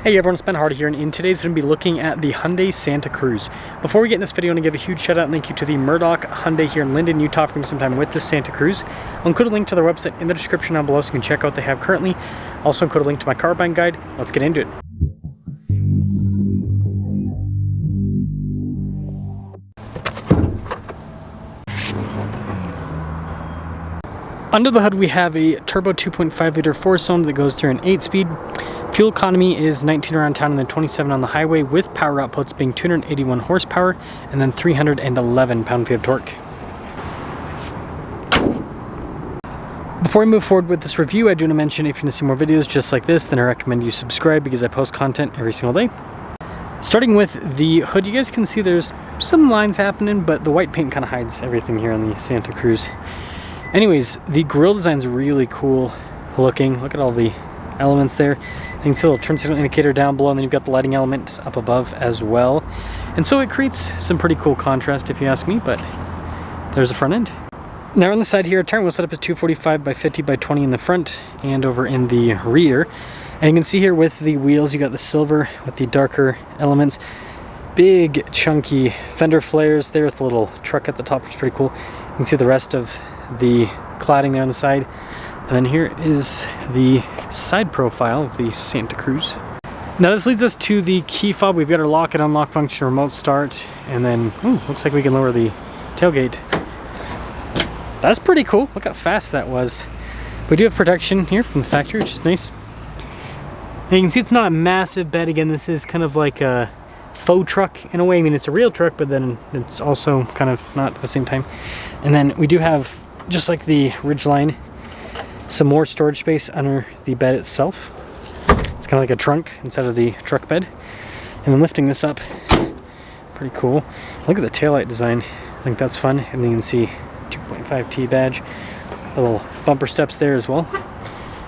Hey everyone, it's Ben Hardy here, and in today's video, we're going to be looking at the Hyundai Santa Cruz. Before we get in this video, I want to give a huge shout out and thank you to the Murdoch Hyundai here in Linden, Utah for some time with the Santa Cruz. I'll include a link to their website in the description down below so you can check out what they have currently. Also include a link to my car buying guide. Let's get into it. Under the hood, we have a turbo 2.5 liter 4-cylinder that goes through an 8-speed. Fuel economy is 19 around town and then 27 on the highway, with power outputs being 281 horsepower and then 311 pound-feet of torque. Before we move forward with this review, I do want to mention if you want to see more videos just like this, then I recommend you subscribe because I post content every single day. Starting with the hood, you guys can see there's some lines happening, but the white paint kind of hides everything here on the Santa Cruz. Anyways, the grille design's really cool looking. Look at all the elements there. You can see a little turn signal indicator down below, and then you've got the lighting element up above as well. And so it creates some pretty cool contrast if you ask me, but there's the front end. Now on the side here, tire wheel setup is 245 by 50 by 20 in the front and over in the rear. And you can see here with the wheels, you got the silver with the darker elements. Big chunky fender flares there with a little truck at the top, which is pretty cool. You can see the rest of the cladding there on the side. And then here is the side profile of the Santa Cruz. Now this leads us to the key fob. We've got our lock and unlock function, remote start, and then looks like we can lower the tailgate. That's pretty cool. Look how fast that was. We do have protection here from the factory, which is nice. And you can see it's not a massive bed. Again, this is kind of like a faux truck in a way. I mean, it's a real truck, but then it's also kind of not at the same time. And then we do have, just like the Ridgeline, some more storage space under the bed itself. It's kind of like a trunk instead of the truck bed. And then lifting this up, pretty cool. Look at the taillight design. I think that's fun. And then you can see 2.5T badge, little bumper steps there as well.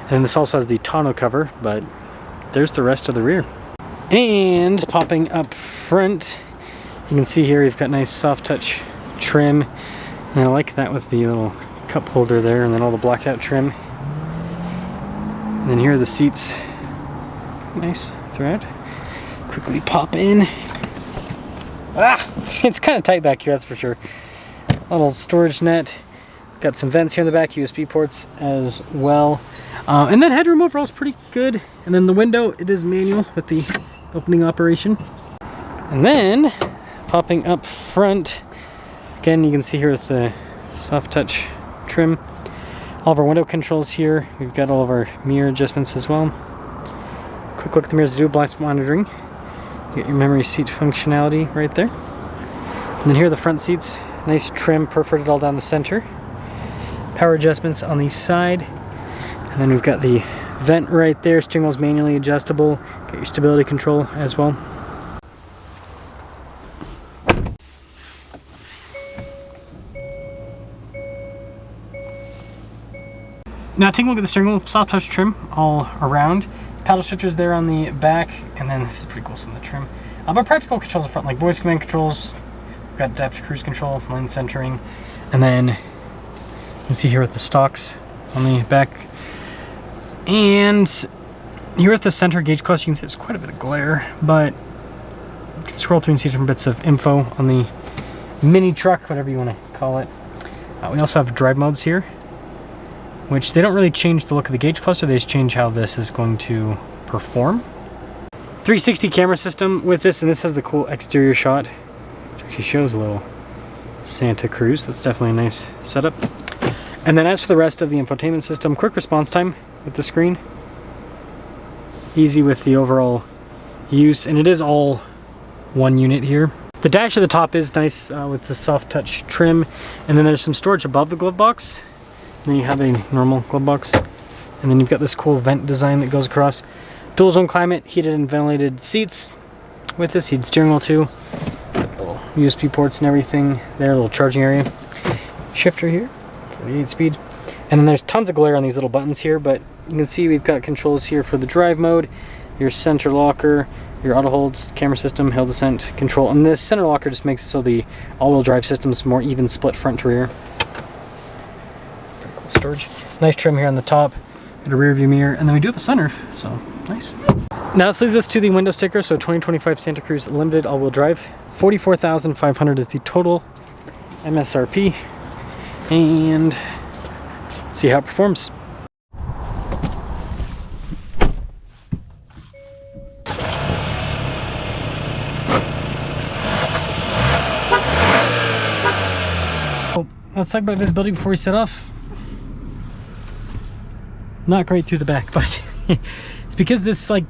And then this also has the tonneau cover, but there's the rest of the rear. And popping up front, you can see here you've got nice soft touch trim. And I like that with the little cup holder there, and then all the blacked out trim. And then here are the seats, nice throughout. Quickly pop in. It's kind of tight back here, that's for sure. A little storage net. Got some vents here in the back, USB ports as well. And then headroom overall is pretty good. And then the window, it is manual with the opening operation. And then popping up front, again, you can see here with the soft touch trim. All of our window controls here. We've got all of our mirror adjustments as well. Quick look at the mirrors to do blind spot monitoring. You get your memory seat functionality right there. And then here are the front seats. Nice trim, perforated all down the center. Power adjustments on the side. And then we've got the vent right there. Steering wheel's manually adjustable. Got your stability control as well. Now taking a look at the steering wheel, soft touch trim all around. Paddle shifters there on the back, and then this is pretty cool, some of the trim. But practical controls in front, like voice command controls. We've got adaptive cruise control, lane centering, and then you can see here with the stalks on the back. And here at the center gauge cluster, you can see there's quite a bit of glare, but you can scroll through and see different bits of info on the mini truck, whatever you want to call it. We also have drive modes here, which they don't really change the look of the gauge cluster, they just change how this is going to perform. 360 camera system with this, and this has the cool exterior shot, which actually shows a little Santa Cruz. That's definitely a nice setup. And then as for the rest of the infotainment system, quick response time with the screen. Easy with the overall use, and it is all one unit here. The dash at the top is nice with the soft touch trim, and then there's some storage above the glove box. Then you have a normal glove box, and then you've got this cool vent design that goes across. Dual zone climate, heated and ventilated seats with this, heated steering wheel too. Little USB ports and everything there, a little charging area. Shifter here for the 8-speed. And then there's tons of glare on these little buttons here, but you can see we've got controls here for the drive mode, your center locker, your auto holds, camera system, hill descent control. And this center locker just makes it so the all-wheel drive system is more even split front to rear. Storage. Nice trim here on the top, got a rear view mirror, and then we do have a sunroof, so nice. Now this leads us to the window sticker. So 2025 Santa Cruz Limited all-wheel drive. $44,500 is the total MSRP. And let's see how it performs. Oh, let's talk about visibility before we set off. Not great through the back, but it's because this, like,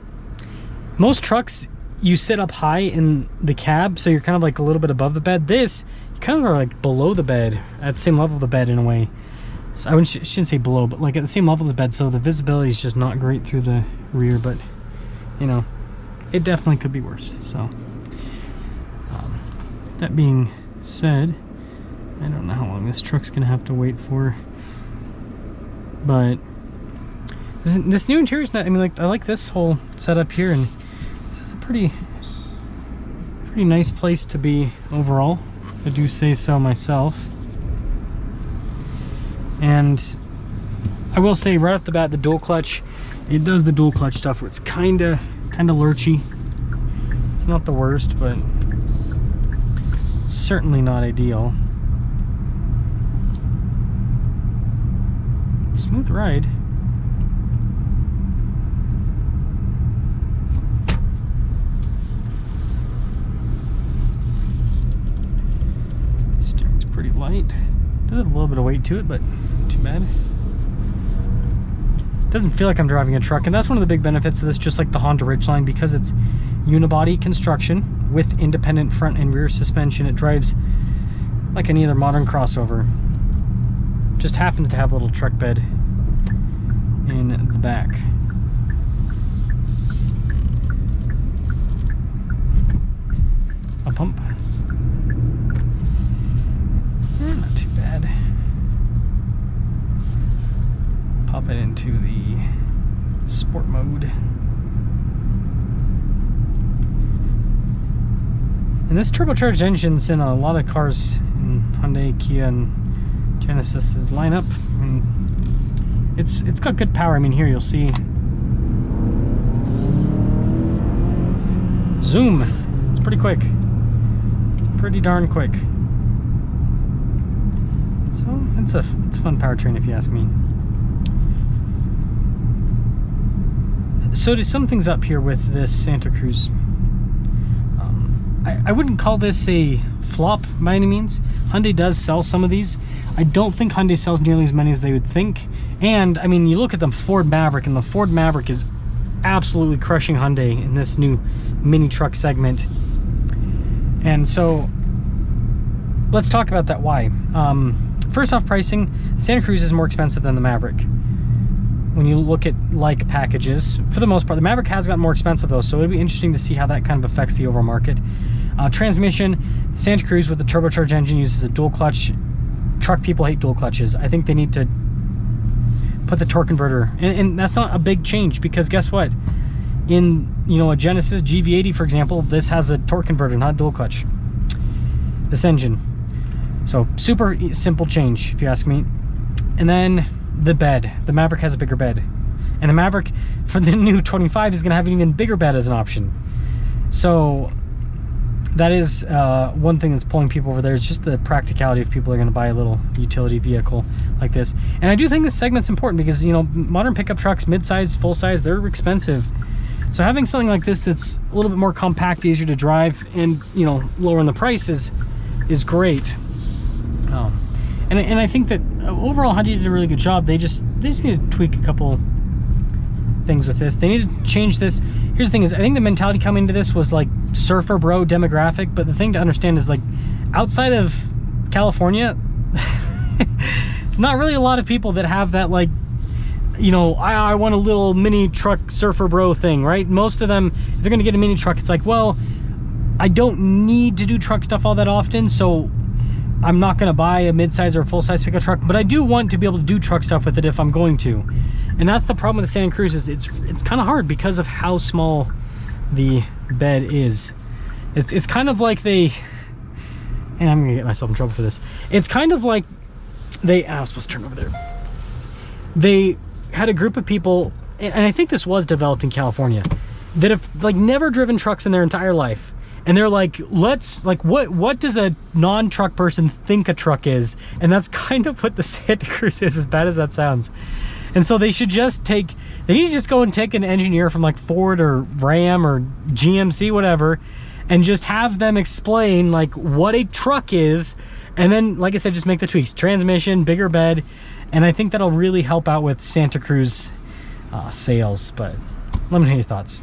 most trucks, you sit up high in the cab, so you're kind of like a little bit above the bed. This, you kind of are like below the bed, at the same level of the bed in a way. So I shouldn't say below, but like at the same level as the bed, so the visibility is just not great through the rear, but you know, it definitely could be worse. So that being said, I don't know how long this truck's gonna have to wait for, but this new interior is not, I mean, like, I like this whole setup here, and this is a pretty nice place to be overall. I do say so myself. And I will say right off the bat, the dual clutch, it does the dual clutch stuff where it's kind of lurchy. It's not the worst, but certainly not ideal. Smooth ride. Steering's pretty light. Does have a little bit of weight to it, but not too bad. Doesn't feel like I'm driving a truck, and that's one of the big benefits of this, just like the Honda Ridgeline, because it's unibody construction with independent front and rear suspension. It drives like any other modern crossover. Just happens to have a little truck bed in the back. A pump. Not too bad. Pop it into the sport mode. And this turbocharged engine's in a lot of cars in Hyundai, Kia, and Genesis's lineup. I mean, it's got good power. I mean, here you'll see. Zoom. It's pretty quick. It's pretty darn quick. So it's a fun powertrain if you ask me. So to sum things up here with this Santa Cruz, I wouldn't call this a flop by any means. Hyundai does sell some of these. I don't think Hyundai sells nearly as many as they would think. And I mean, you look at the Ford Maverick, and the Ford Maverick is absolutely crushing Hyundai in this new mini truck segment. And so let's talk about that. Why? First off, pricing. Santa Cruz is more expensive than the Maverick. When you look at like packages, for the most part, the Maverick has gotten more expensive though, so it'd be interesting to see how that kind of affects the overall market. Transmission, Santa Cruz with the turbocharged engine uses a dual clutch. Truck people hate dual clutches. I think they need to put the torque converter, and that's not a big change, because guess what? In, you know, a Genesis GV80, for example, this has a torque converter, not a dual clutch. This engine. So super simple change, if you ask me. And then the bed. The Maverick has a bigger bed, and the Maverick for the new 25 is going to have an even bigger bed as an option. So that is one thing that's pulling people over there, is just the practicality if people are going to buy a little utility vehicle like this. And I do think this segment's important because, you know, modern pickup trucks, mid-size, full-size, they're expensive. So having something like this that's a little bit more compact, easier to drive, and, you know, lower in the price is great. And I think that overall Hyundai did a really good job. They just need to tweak a couple things with this. They need to change this. Here's the thing is, I think the mentality coming into this was like surfer bro demographic, but the thing to understand is, like, outside of California, it's not really a lot of people that have that, like, you know, I want a little mini truck surfer bro thing, right? Most of them, if they're gonna get a mini truck, it's like, well, I don't need to do truck stuff all that often, so I'm not going to buy a mid-size or a full-size pickup truck, but I do want to be able to do truck stuff with it if I'm going to. And that's the problem with the Santa Cruz, is it's kind of hard because of how small the bed is. It's kind of like they, and I'm gonna get myself in trouble for this. It's kind of like they, I was supposed to turn over there. They had a group of people, and I think this was developed in California. that have like never driven trucks in their entire life, and they're like, what does a non-truck person think a truck is? And that's kind of what the Santa Cruz is, as bad as that sounds. And so they need to just go and take an engineer from like Ford or Ram or GMC, whatever, and just have them explain like what a truck is. And then, like I said, just make the tweaks, transmission, bigger bed. And I think that'll really help out with Santa Cruz sales. But let me know your thoughts.